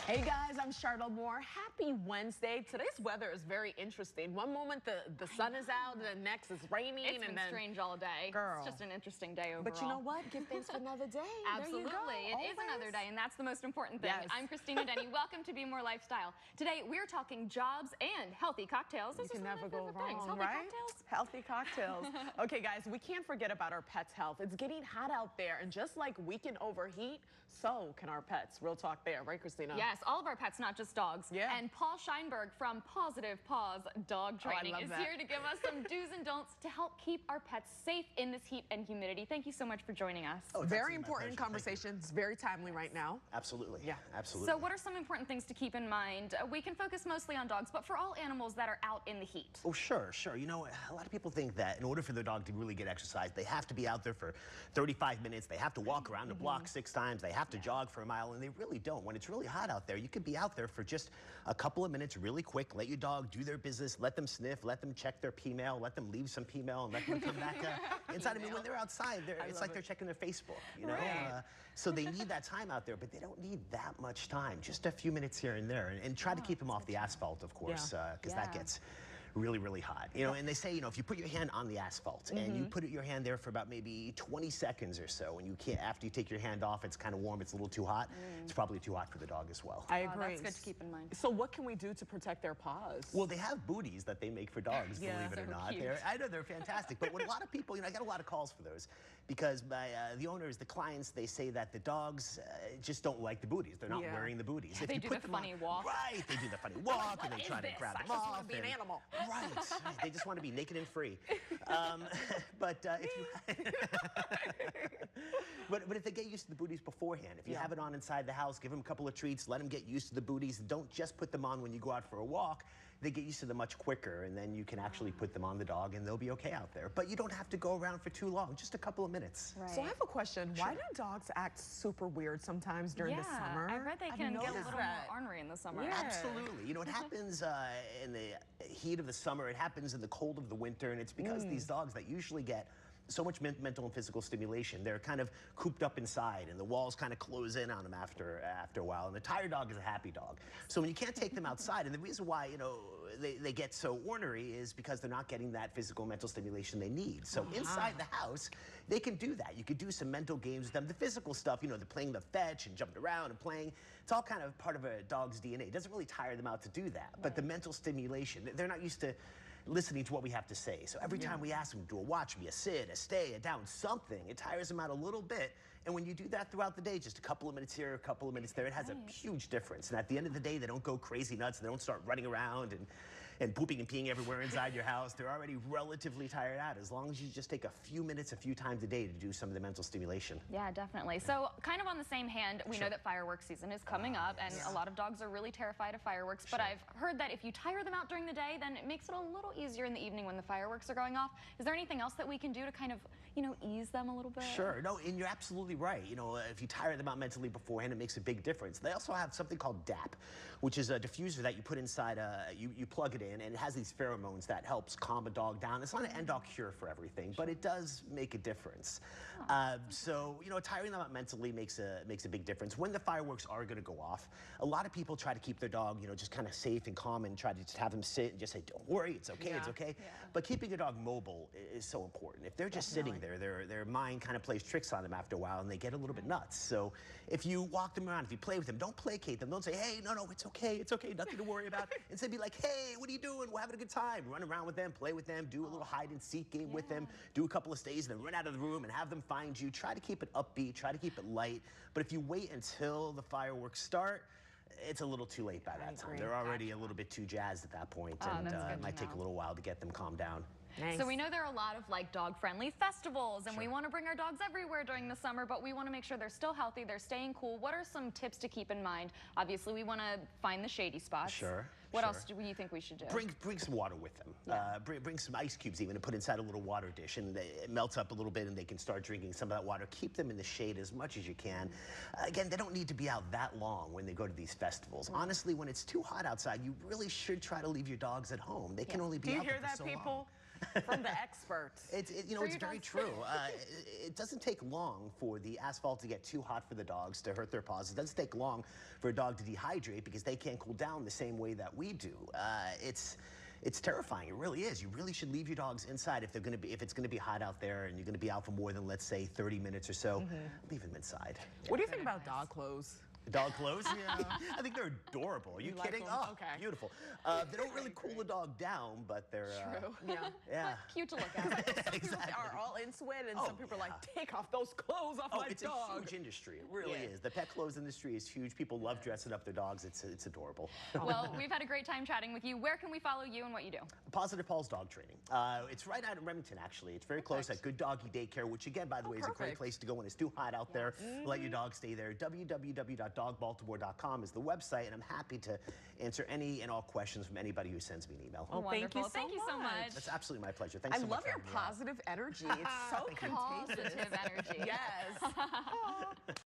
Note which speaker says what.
Speaker 1: Hey guys, I'm BMORE. Happy Wednesday. Today's weather is very interesting. One moment the sun is out, and the next it's raining.
Speaker 2: It's been strange all day.
Speaker 1: Girl.
Speaker 2: It's just an interesting day overall.
Speaker 1: But you know what? Give thanks for another day.
Speaker 2: Absolutely.
Speaker 1: There you go.
Speaker 2: It is another day, and that's the most important thing.
Speaker 1: Yes.
Speaker 2: I'm Christina Denny. Welcome to BMORE Lifestyle. Today, we're talking jobs and healthy cocktails. This
Speaker 1: you can never go wrong,
Speaker 2: Healthy
Speaker 1: right?
Speaker 2: cocktails?
Speaker 1: Healthy cocktails. Okay, guys, we can't forget about our pets' health. It's getting hot out there, and just like we can overheat, so can our pets. Real talk there, right, Christina?
Speaker 2: Yes, all of our pets, not just dogs.
Speaker 1: Yeah.
Speaker 2: And Sheinberg from Pawsitive Paws Dog Training is here to give us some do's and don'ts to help keep our pets safe in this heat and humidity. Thank you so much for joining us.
Speaker 1: Oh, very important conversation. It's very timely right now.
Speaker 3: Absolutely.
Speaker 1: Yeah.
Speaker 3: Absolutely.
Speaker 2: So what are some important things to keep in mind? We can focus mostly on dogs, but for all animals that are out in the heat.
Speaker 3: Oh, sure. You know, a lot of people think that in order for their dog to really get exercise, they have to be out there for 35 minutes. They have to walk around the block 6 times. They have to jog for a mile, and they really don't. When it's really hot out there, you could be out there for just a couple of minutes really quick. Let your dog do their business. Let them sniff. Let them check their pee mail. Let them leave some pee mail and let them come back inside. I mean, when they're outside, it's like they're checking their Facebook, you know?
Speaker 2: Right.
Speaker 3: So they need that time out there, but they don't need that much time. Just a few minutes here and there. And try to keep them off the asphalt, of course, because that gets really, really hot. You know, and they say, you know, if you put your hand on the asphalt and you put your hand there for about maybe 20 seconds or so, and you can't, after you take your hand off, it's kind of warm, it's a little too hot, it's probably too hot for the dog as well.
Speaker 1: I agree.
Speaker 2: That's good to keep in mind.
Speaker 1: So what can we do to protect their paws?
Speaker 3: Well, they have booties that they make for dogs, believe it or not.
Speaker 2: Cute.
Speaker 3: I know they're fantastic, but what a lot of people, you know, I got a lot of calls for those because the owners, the clients, they say that the dogs just don't like the booties. They're not wearing the booties.
Speaker 2: They do the funny walk.
Speaker 3: Right, they do the funny walk, and they try to grab them off.
Speaker 1: I just want to be an animal.
Speaker 3: Right, they just want to be naked and free. But if they get used to the booties beforehand, if you have it on inside the house, give them a couple of treats, let them get used to the booties. Don't just put them on when you go out for a walk. They get used to them much quicker, and then you can actually put them on the dog, and they'll be okay out there. But you don't have to go around for too long, just a couple of minutes.
Speaker 2: Right.
Speaker 1: So I have a question. Why do dogs act super weird sometimes during the summer?
Speaker 2: I read they can get a little more ornery in the summer.
Speaker 1: Yeah.
Speaker 3: Absolutely. You know, it happens in the heat of the summer. It happens in the cold of the winter, and it's because these dogs that usually get so much mental and physical stimulation, they're kind of cooped up inside, and the walls kind of close in on them after a while. And a tired dog is a happy dog. So when you can't take them outside, and the reason why, you know, they get so ornery is because they're not getting that physical mental stimulation they need. So inside the house, they can do that. You could do some mental games with them. The physical stuff, you know, they're playing the fetch and jumping around and playing. It's all kind of part of a dog's DNA. It doesn't really tire them out to do that. But the mental stimulation, they're not used to listening to what we have to say. So every time we ask them to do a watch me, a sit, a stay, a down, something, it tires them out a little bit. And when you do that throughout the day, just a couple of minutes here, a couple of minutes there, it has a huge difference. And at the end of the day, they don't go crazy nuts. They don't start running around and pooping and peeing everywhere inside your house. They're already relatively tired out, as long as you just take a few minutes, a few times a day to do some of the mental stimulation.
Speaker 2: Yeah, definitely. So kind of on the same hand, we know that fireworks season is coming up, and a lot of dogs are really terrified of fireworks, but I've heard that if you tire them out during the day, then it makes it a little easier in the evening when the fireworks are going off. Is there anything else that we can do to kind of, you know, ease them a little bit?
Speaker 3: Sure. No, and you're absolutely right. You know, if you tire them out mentally beforehand, it makes a big difference. They also have something called DAP, which is a diffuser that you put inside, you plug it in, and it has these pheromones that helps calm a dog down. It's not an end-all cure for everything, but it does make a difference. So, you know, tiring them out mentally makes a big difference. When the fireworks are going to go off, a lot of people try to keep their dog, you know, just kind of safe and calm and try to just have them sit and just say, don't worry, it's okay, it's okay. But keeping a dog mobile is so important. If they're just sitting there, their mind kind of plays tricks on them after a while, and they get a little bit nuts. So if you walk them around, if you play with them, don't placate them. Don't say, hey, no, it's okay, nothing to worry about. Instead, be like, hey, what are you doing? We're having a good time. Run around with them, play with them, do a little hide and seek game with them, do a couple of stays, and then run out of the room and have them find you. Try to keep it upbeat, try to keep it light. But if you wait until the fireworks start, it's a little too late by that time. They're already a little bit too jazzed at that point, and it might take a little while to get them calmed down.
Speaker 2: Nice. So we know there are a lot of like dog-friendly festivals, and we want to bring our dogs everywhere during the summer, but we want to make sure they're still healthy, they're staying cool. What are some tips to keep in mind? Obviously, we want to find the shady spots. What else do you think we should do?
Speaker 3: Bring some water with them. Bring some ice cubes even and put inside a little water dish, and it melts up a little bit, and they can start drinking some of that water. Keep them in the shade as much as you can. Again, they don't need to be out that long when they go to these festivals. Honestly, when it's too hot outside, you really should try to leave your dogs at home. They can only be out there for so long.
Speaker 1: Do you hear that, people? From the experts.
Speaker 3: It's very true. It doesn't take long for the asphalt to get too hot for the dogs to hurt their paws. It doesn't take long for a dog to dehydrate because they can't cool down the same way that we do. It's terrifying. It really is. You really should leave your dogs inside if it's going to be hot out there and you're going to be out for more than, let's say, 30 minutes or so. Leave them inside.
Speaker 1: What do you think about dog clothes?
Speaker 3: Dog clothes? Yeah. I think they're adorable. Are you kidding?
Speaker 1: Like
Speaker 3: oh,
Speaker 1: okay.
Speaker 3: Beautiful. They don't really cool the dog down, but they're
Speaker 2: True.
Speaker 3: Yeah.
Speaker 2: But cute to look at.
Speaker 3: Exactly.
Speaker 1: Are all into it, and some people are like, take off those clothes off my
Speaker 3: it's
Speaker 1: dog.
Speaker 3: a huge industry. It really is. The pet clothes industry is huge. People love dressing up their dogs. It's adorable.
Speaker 2: Well, we've had a great time chatting with you. Where can we follow you and what you do?
Speaker 3: Pawsitive Paws Dog Training. It's right out in Remington, actually. It's very close at Good Doggy Daycare, which again, by the way, is a great place to go when it's too hot out there. Let your dog stay there. www.dogbaltimore.com is the website, and I'm happy to answer any and all questions from anybody who sends me an email.
Speaker 1: Oh, thank you so much.
Speaker 3: That's absolutely my pleasure. Thanks so much.
Speaker 1: I love your positive energy. It's so contagious.
Speaker 2: Positive energy.
Speaker 1: Yes.